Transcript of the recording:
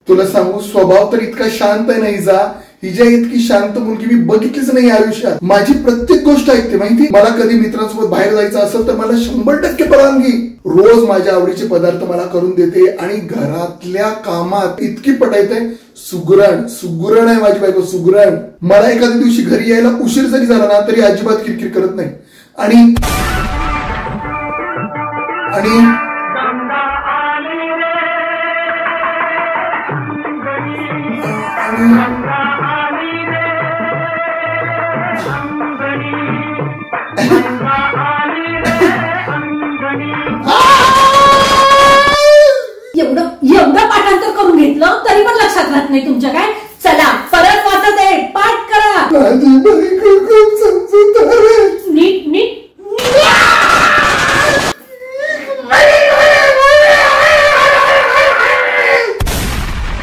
तुला सांगू, स्वभाव तर इतका शांत आहे ना हिचा, हिच्या इतकी शांत मुलगी मी बघितलीच नाही आयुष्यात. माझी प्रत्येक गोष्ट ऐकते माहिती. मला कधी मित्रांसोबत बाहेर जायचं असेल तर मला 100% परवानगी. रोज माझ्या आवडीचे पदार्थ मला करून देते आणि घरातल्या कामात इतकी पटायते. सुगरण सुगरण आहे माझी बायको, सुगरण. मला एखाद्या दिवशी घरी यायला उशीर जरी झाला ना तरी अजिबात किरकिर करत नाही. आणि एवढं पाठांतर करून घेतलं तरी पण लक्षात राहत नाही तुमच्या. काय चला परत वाचत आहे, पाठ करा.